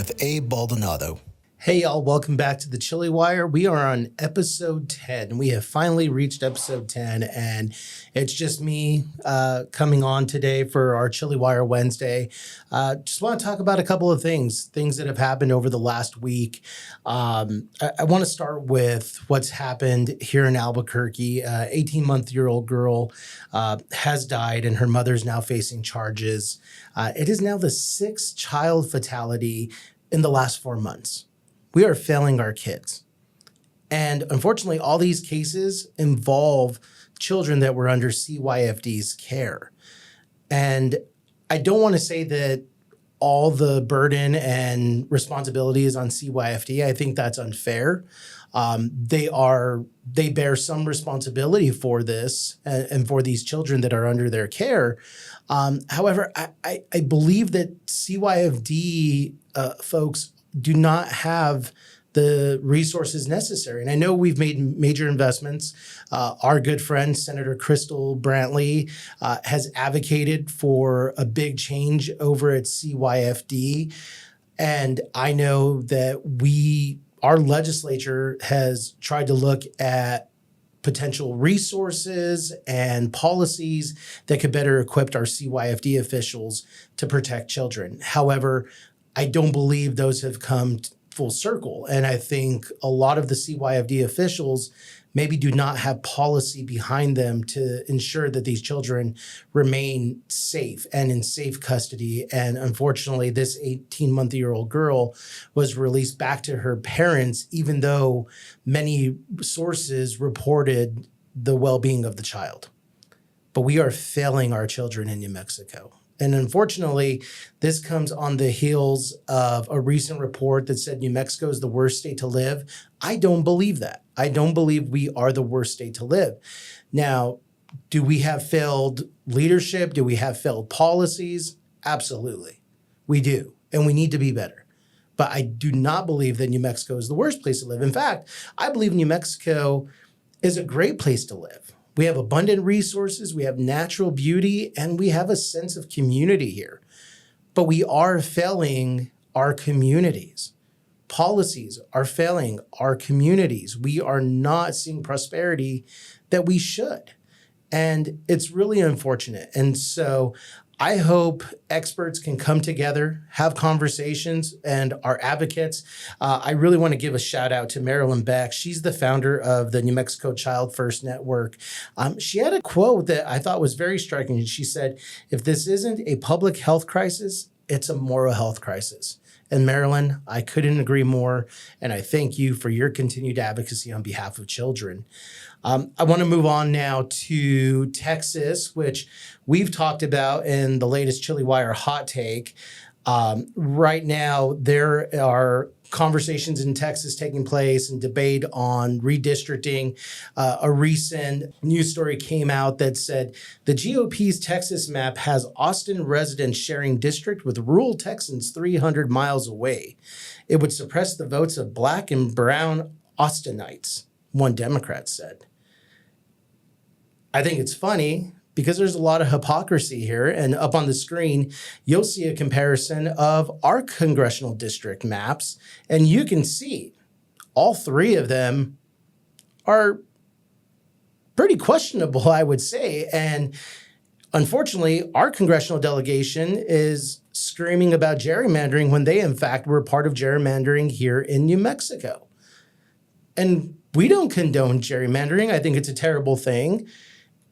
with Abe Baldonado. Hey y'all, welcome back to the Chile Wire. We are on episode 10. We have finally reached episode 10, and it's just me coming on today for our Chile Wire Wednesday. Just want to talk about a couple of things that have happened over the last week. I want to start with what's happened here in Albuquerque. 18-month-old girl has died, and her mother's now facing charges. It is now the 6th child fatality in the last 4 months. We are failing our kids. And unfortunately, all these cases involve children that were under CYFD's care. And I don't want to say that all the burden and responsibility is on CYFD. I think that's unfair. They bear some responsibility for this and for these children that are under their care. However, I believe that CYFD folks do not have the resources necessary. And I know we've made major investments. Our good friend, Senator Crystal Brantley, has advocated for a big change over at CYFD. And I know that our legislature has tried to look at potential resources and policies that could better equip our CYFD officials to protect children. However, I don't believe those have come full circle. And I think a lot of the CYFD officials maybe do not have policy behind them to ensure that these children remain safe and in safe custody. And unfortunately, this 18-month-old girl was released back to her parents, even though many sources reported the well-being of the child. But we are failing our children in New Mexico. And unfortunately, this comes on the heels of a recent report that said New Mexico is the worst state to live. I don't believe that. I don't believe we are the worst state to live. Now, do we have failed leadership? Do we have failed policies? Absolutely. We do. And we need to be better. But I do not believe that New Mexico is the worst place to live. In fact, I believe New Mexico is a great place to live. We have abundant resources, we have natural beauty, and we have a sense of community here. But we are failing our communities. Policies are failing our communities. We are not seeing prosperity that we should. And it's really unfortunate. And so I hope experts can come together, have conversations, and our advocates. I really want to give a shout out to Marilyn Beck. She's the founder of the New Mexico Child First Network. She had a quote that I thought was very striking. She said, "If this isn't a public health crisis, it's a moral health crisis." And Marilyn, I couldn't agree more. And I thank you for your continued advocacy on behalf of children. I want to move on now to Texas, which we've talked about in the latest Chile Wire hot take. Right now, there are conversations in Texas taking place and debate on redistricting. A recent news story came out that said the GOP's Texas map has Austin residents sharing district with rural Texans 300 miles away. It would suppress the votes of Black and brown Austinites, one Democrat said. I think it's funny because there's a lot of hypocrisy here. And up on the screen, you'll see a comparison of our congressional district maps. And you can see all three of them are pretty questionable, I would say. And unfortunately, our congressional delegation is screaming about gerrymandering when they, in fact, were part of gerrymandering here in New Mexico. And we don't condone gerrymandering. I think it's a terrible thing.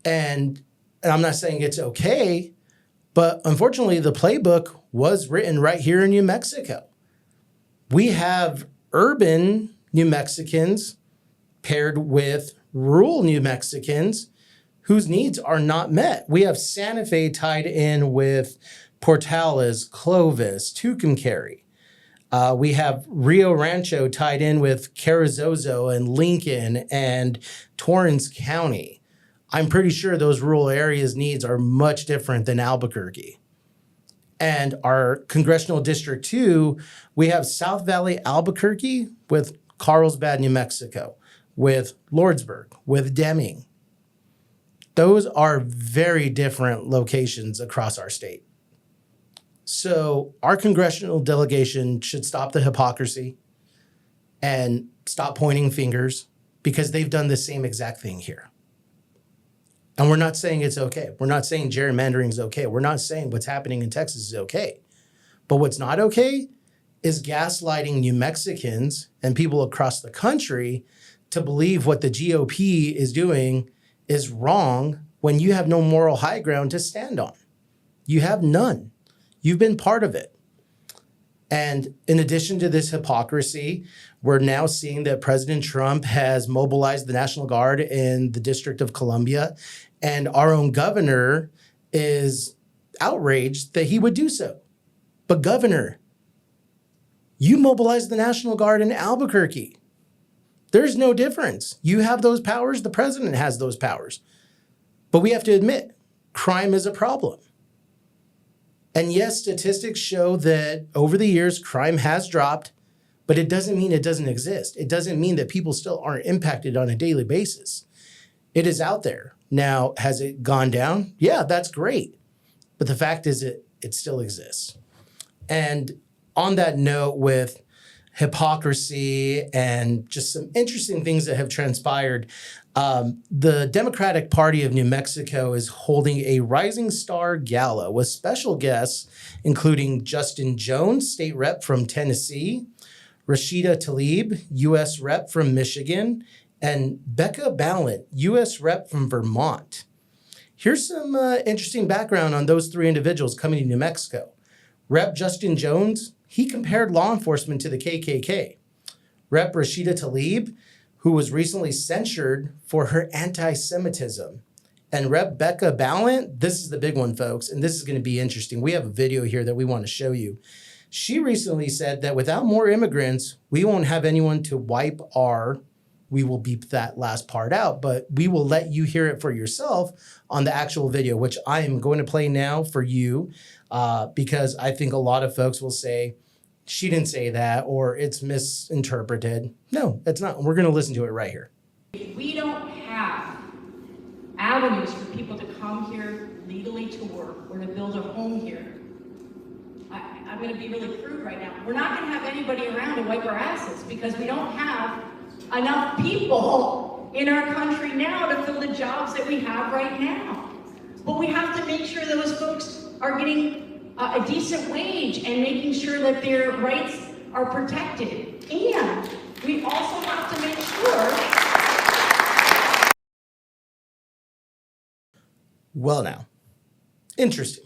And I'm not saying it's okay, but unfortunately, the playbook was written right here in New Mexico. We have urban New Mexicans paired with rural New Mexicans whose needs are not met. We have Santa Fe tied in with Portales, Clovis, Tucumcari. We have Rio Rancho tied in with Carrizozo and Lincoln and Torrance County. I'm pretty sure those rural areas' needs are much different than Albuquerque. And our Congressional District 2, we have South Valley Albuquerque with Carlsbad, New Mexico, with Lordsburg, with Deming. Those are very different locations across our state. So our congressional delegation should stop the hypocrisy and stop pointing fingers, because they've done the same exact thing here. And we're not saying it's okay. We're not saying gerrymandering is okay. We're not saying what's happening in Texas is okay. But what's not okay is gaslighting New Mexicans and people across the country to believe what the GOP is doing is wrong when you have no moral high ground to stand on. You have none. You've been part of it. And in addition to this hypocrisy, we're now seeing that President Trump has mobilized the National Guard in the District of Columbia, and our own governor is outraged that he would do so. But governor, you mobilized the National Guard in Albuquerque. There's no difference. You have those powers. The president has those powers. But we have to admit, crime is a problem. And yes, statistics show that over the years, crime has dropped, but it doesn't mean it doesn't exist. It doesn't mean that people still aren't impacted on a daily basis. It is out there. Now, has it gone down? Yeah, that's great. But the fact is it still exists. And on that note, with hypocrisy and just some interesting things that have transpired, the Democratic Party of New Mexico is holding a Rising Star Gala with special guests, including Justin Jones, state rep from Tennessee, Rashida Tlaib, U.S. rep from Michigan, and Becca Balint, U.S. rep from Vermont. Here's some interesting background on those three individuals coming to New Mexico. Rep Justin Jones, he compared law enforcement to the KKK. Rep Rashida Tlaib, who was recently censured for her anti-Semitism. And Rep Becca Balint, this is the big one, folks, and this is going to be interesting. We have a video here that we want to show you. She recently said that without more immigrants, we won't have anyone to wipe our, we will beep that last part out, but we will let you hear it for yourself on the actual video, which I am going to play now for you, because I think a lot of folks will say, she didn't say that, or it's misinterpreted. No, it's not. We're going to listen to it right here. We don't have avenues for people to come here legally to work or to build a home here. I'm going to be really crude right now. We're not going to have anybody around to wipe our asses because we don't have enough people in our country now to fill the jobs that we have right now. But we have to make sure those folks are getting a decent wage and making sure that their rights are protected. And we also have to make sure. Well, now, interesting.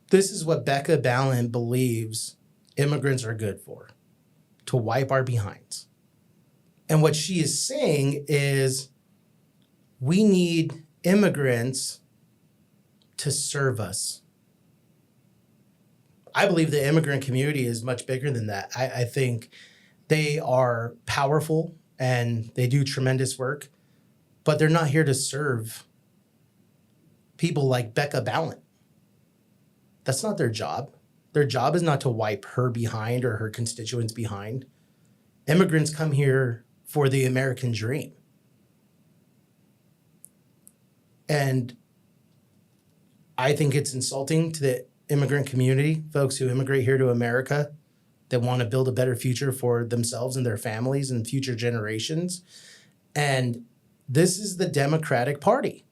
This is what Becca Balint believes immigrants are good for, to wipe our behinds. And what she is saying is we need immigrants to serve us. I believe the immigrant community is much bigger than that. I think they are powerful and they do tremendous work, but they're not here to serve people like Becca Balint. That's not their job. Their job is not to wipe her behind or her constituents behind. Immigrants come here for the American dream. And I think it's insulting to the immigrant community, folks who immigrate here to America that want to build a better future for themselves and their families and future generations. And this is the Democratic Party.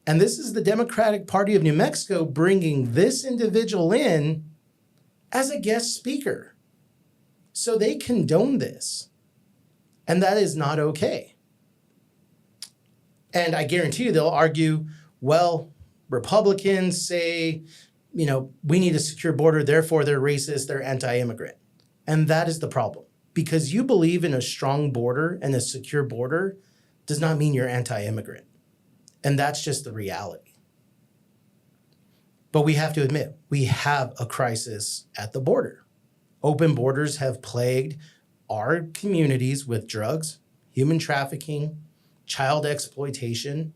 And this is the Democratic Party of New Mexico bringing this individual in as a guest speaker. So they condone this. And that is not okay. And I guarantee you they'll argue, well, Republicans say, we need a secure border, therefore they're racist, they're anti-immigrant. And that is the problem. Because you believe in a strong border and a secure border does not mean you're anti-immigrant. And that's just the reality. But we have to admit, we have a crisis at the border. Open borders have plagued our communities with drugs, human trafficking, child exploitation,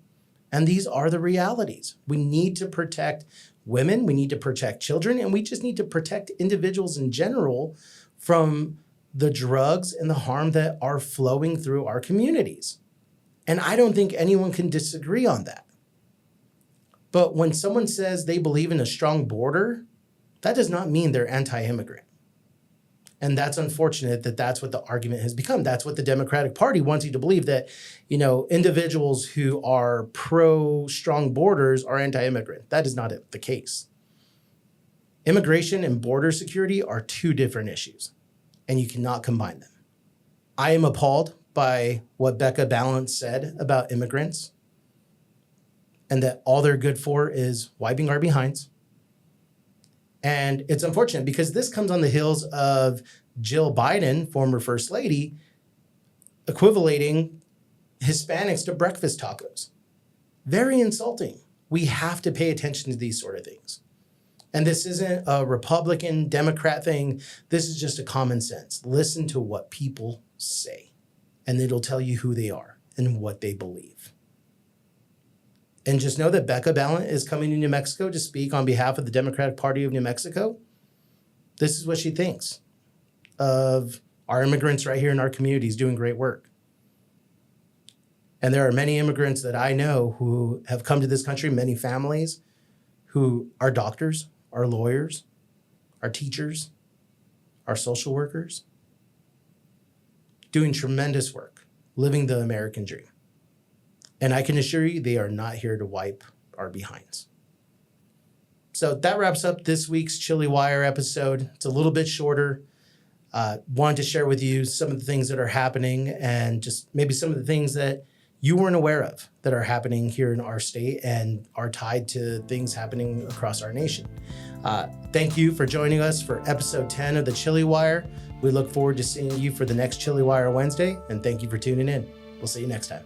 and these are the realities. We need to protect women, we need to protect children, and we just need to protect individuals in general from the drugs and the harm that are flowing through our communities. And I don't think anyone can disagree on that. But when someone says they believe in a strong border, that does not mean they're anti-immigrant. And that's unfortunate that that's what the argument has become. That's what the Democratic Party wants you to believe, that, individuals who are pro-strong borders are anti-immigrant. That is not the case. Immigration and border security are two different issues, and you cannot combine them. I am appalled by what Becca Balance said about immigrants, and that all they're good for is wiping our behinds. And it's unfortunate because this comes on the heels of Jill Biden, former First Lady, equivalating Hispanics to breakfast tacos. Very insulting. We have to pay attention to these sort of things. And this isn't a Republican, Democrat thing. This is just a common sense. Listen to what people say, and it'll tell you who they are and what they believe. And just know that Becca Ballant is coming to New Mexico to speak on behalf of the Democratic Party of New Mexico. This is what she thinks of our immigrants right here in our communities doing great work. And there are many immigrants that I know who have come to this country, many families who are doctors, are lawyers, are teachers, are social workers, doing tremendous work, living the American dream. And I can assure you, they are not here to wipe our behinds. So that wraps up this week's Chile Wire episode. It's a little bit shorter. Wanted to share with you some of the things that are happening and just maybe some of the things that you weren't aware of that are happening here in our state and are tied to things happening across our nation. Thank you for joining us for episode 10 of the Chile Wire. We look forward to seeing you for the next Chile Wire Wednesday, and thank you for tuning in. We'll see you next time.